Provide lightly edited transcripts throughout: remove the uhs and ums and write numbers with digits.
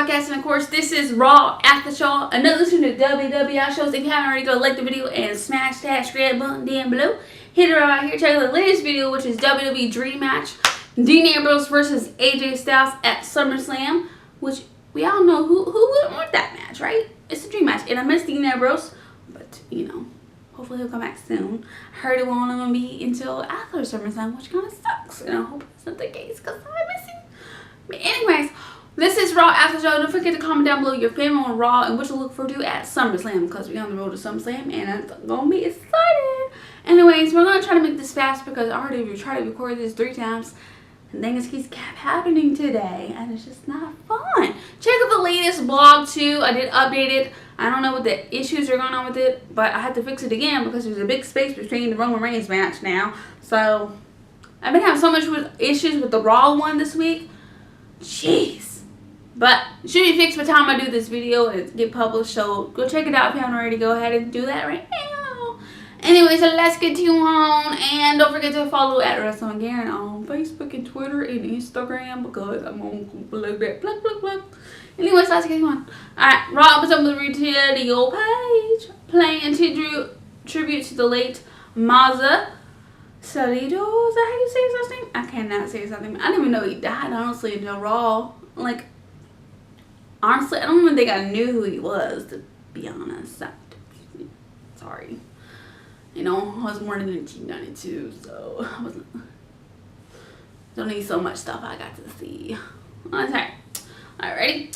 podcast, and of course, this is Raw Aftershow. Another listen to WWE Aftershows. If you haven't already, go like the video and smash that red button down below. Hit it right here. Check out the latest video, which is WWE Dream Match. Dean Ambrose versus AJ Styles at SummerSlam, which we all know who wouldn't want that match, right? It's a dream match, and I miss Dean Ambrose, but you know, hopefully he'll come back soon. I heard it won't even be until after SummerSlam, which kind of sucks, and I hope it's not the case because I miss him. But anyways, this is Raw Aftershow. Don't forget to comment down below your favorite on Raw and what you look forward to at SummerSlam, because we're on the road to SummerSlam and it's gonna be exciting. Anyways, we're gonna try to make this fast because I already tried to record this 3 times. And things keep happening today, and it's just not fun. Check out the latest blog too. I did update it. I don't know what the issues are going on with it, but I had to fix it again because there's a big space between the Roman Reigns match now. So I've been having so much issues with the Raw one this week. Jeez. But it should be fixed by the time I do this video and get published. So go check it out if you haven't already. Go ahead and do that right now. Anyway, so let's get to on, and don't forget to follow at WhatKarenLoves on Facebook and Twitter and Instagram because I'm on plug that plug plug plug. Anyways, let's get on. Alright, Rob is on the video page playing tribute to the late Maza Salido. Is that how you say his last name? I cannot say his last name. I didn't even know he died, honestly, until Raw. Like, honestly, I don't even think I knew who he was, to be honest. Sorry. You know, I was born in 1992, so I wasn't. Don't need so much stuff I got to see. Okay. Alright, ready?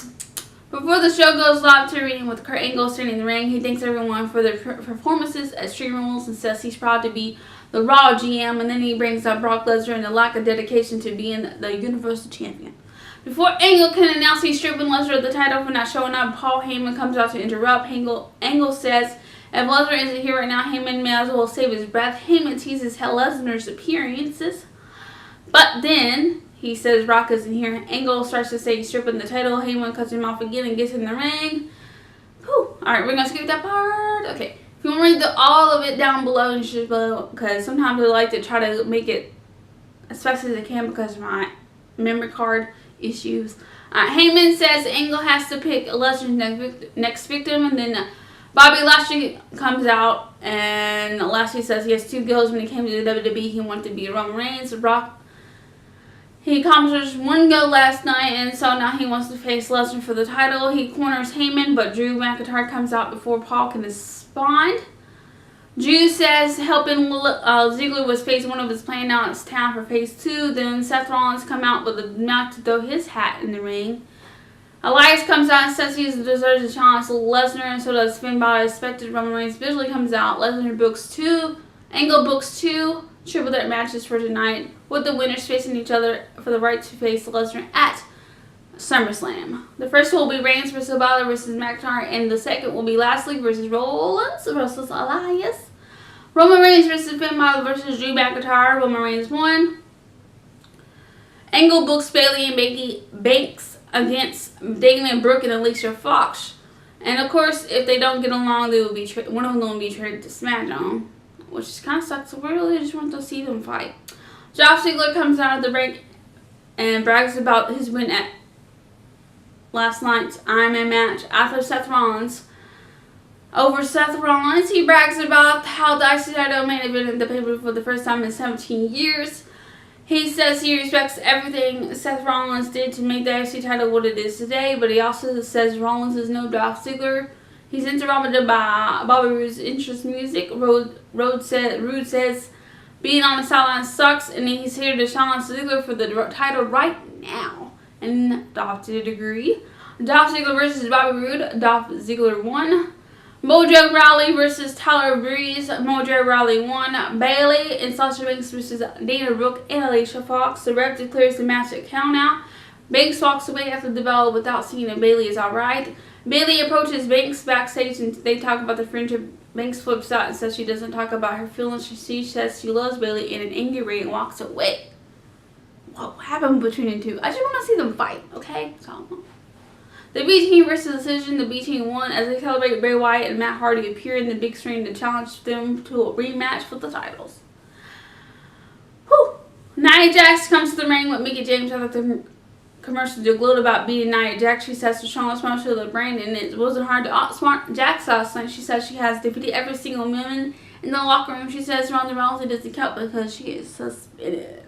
Before the show goes live to ring with Kurt Angle standing in the ring, he thanks everyone for their performances at Extreme Rules and says he's proud to be the Raw GM, and then he brings up Brock Lesnar and the lack of dedication to being the Universal Champion. Before Angle can announce he's stripping Lesnar of the title for not showing up, Paul Heyman comes out to interrupt. Angle says, if Lesnar isn't here right now, Heyman may as well save his breath. Heyman teases Lesnar's appearances, but then he says Brock isn't here. Angle starts to say he's stripping the title. Heyman cuts him off again and gets in the ring. Whew. Alright, we're going to skip that part. Okay. If you want to read all of it down below, because sometimes I like to try to make it as fast as I can because of my memory card issues. Heyman says Angle has to pick Lesnar's next victim, and then Bobby Lashley comes out, and Lashley says he has 2 goals when he came to the WWE. He wanted to be Roman Reigns. Brock, he accomplished 1 goal last night, and so now he wants to face Lesnar for the title. He corners Heyman, but Drew McIntyre comes out before Paul can respond. Drew says helping Ziggler was phase 1 of his plan. Now it's time for phase 2. Then Seth Rollins come out with a knock to throw his hat in the ring. Elias comes out and says he deserves a challenge to Lesnar, and so does Finn Balor. Expected Roman Reigns visually comes out. Lesnar books 2. Angle books 2 triple threat matches for tonight, with the winners facing each other for the right to face Lesnar at SummerSlam. The first will be Reigns versus Balor versus McIntyre, and the second will be Lashley versus Rollins versus Elias. Roman Reigns versus Finn Balor versus Drew McIntyre. Roman Reigns won. Angle books Bayley and Becky Banks against Dana Brooke and Alicia Fox. And of course, if they don't get along, they will be one of them will be traded to SmackDown, which kind of sucks. So we really just want to see them fight. Dolph Ziggler comes out of the ring and brags about his win at last night's Iron Man match after Seth Rollins. Over Seth Rollins, he brags about how the IC title main event at the pay-per-view for the first time in 17 years. He says he respects everything Seth Rollins did to make the IC title what it is today, but he also says Rollins is no Dolph Ziggler. He's interrupted by Bobby Roode's interest music. Rude says being on the sideline sucks, and he's here to challenge Ziggler for the title right now. And Dolph did agree. Dolph Ziggler versus Bobby Roode. Dolph Ziggler won. Mojo Rawley versus Tyler Breeze. Mojo Rawley won. Bayley and Sasha Banks versus Dana Brooke and Alicia Fox. The ref declares the match at count out. Banks walks away after the bell without seeing if Bayley is alright. Bayley approaches Banks backstage and they talk about the friendship. Banks flips out and says she doesn't talk about her feelings. She says she loves Bayley in an angry way and walks away. What happened between the two? I just want to see them fight, okay? So, the B Team versus Decision. The B Team won as they celebrate. Bray Wyatt and Matt Hardy appear in the big screen to challenge them to a rematch for the titles. Whew. Nia Jax comes to the ring with Mickie James after commercial to gloat about beating Nia Jax. She says the strongest muscle of the brand, and it wasn't hard to outsmart Jax last night. She says she has defeated every single woman in the locker room. She says Ronda Rousey doesn't count because she is suspended.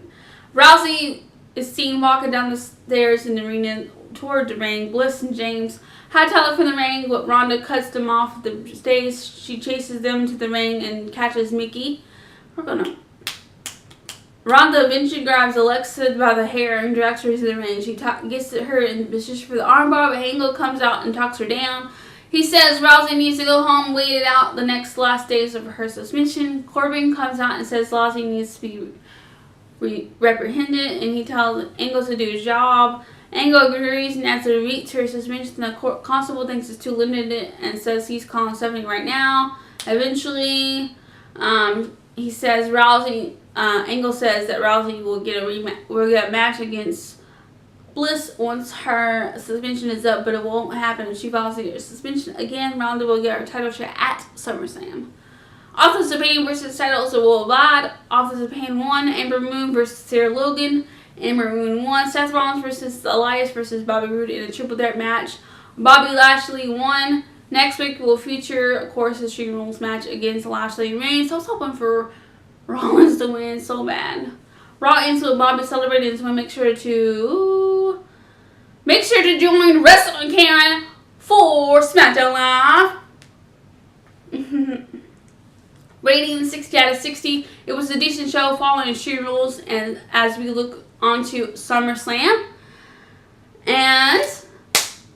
Rousey is seen walking down the stairs in the arena toward the ring. Bliss and James hightail from the ring, but Ronda cuts them off at the stage. She chases them to the ring and catches Mickey. Ronda eventually grabs Alexa by the hair and drags her to the ring. She gets her in position for the armbar, but Angle comes out and talks her down. He says Rousey needs to go home, wait it out the last days of her suspension. Corbin comes out and says Rousey needs to be reprehended, and he tells Angle to do his job. Angle agrees and adds a week to her suspension. The constable thinks it's too limited and says he's calling 70 right now. Eventually, he says Angle says that Rousey will get a match against Bliss once her suspension is up, but it won't happen if she files her suspension again. Ronda will get her title shot at SummerSlam. Authors of Pain versus titles are worldwide. Authors of Pain 1, Amber Moon versus Sarah Logan. Amber Moon 1, Seth Rollins versus Elias versus Bobby Roode in a triple threat match. Bobby Lashley won. Next week will feature, of course, the Extreme Rules match against Lashley and Reigns. So I was hoping for Rollins to win so bad. Raw ends with Bobby celebrating, so make sure to join Wrestling Karen for SmackDown Live. Rating 60 out of 60. It was a decent show following Extreme Rules, and as we look onto SummerSlam. And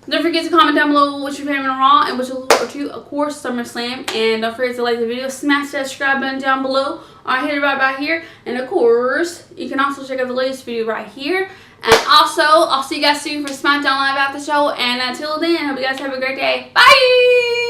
don't forget to comment down below what's your favorite Raw and which you look forward to, of course, SummerSlam. And don't forget to like the video, smash that subscribe button down below, or hit it right here. And of course, you can also check out the latest video right here. And also, I'll see you guys soon for SmackDown Live After Show. And until then, I hope you guys have a great day. Bye!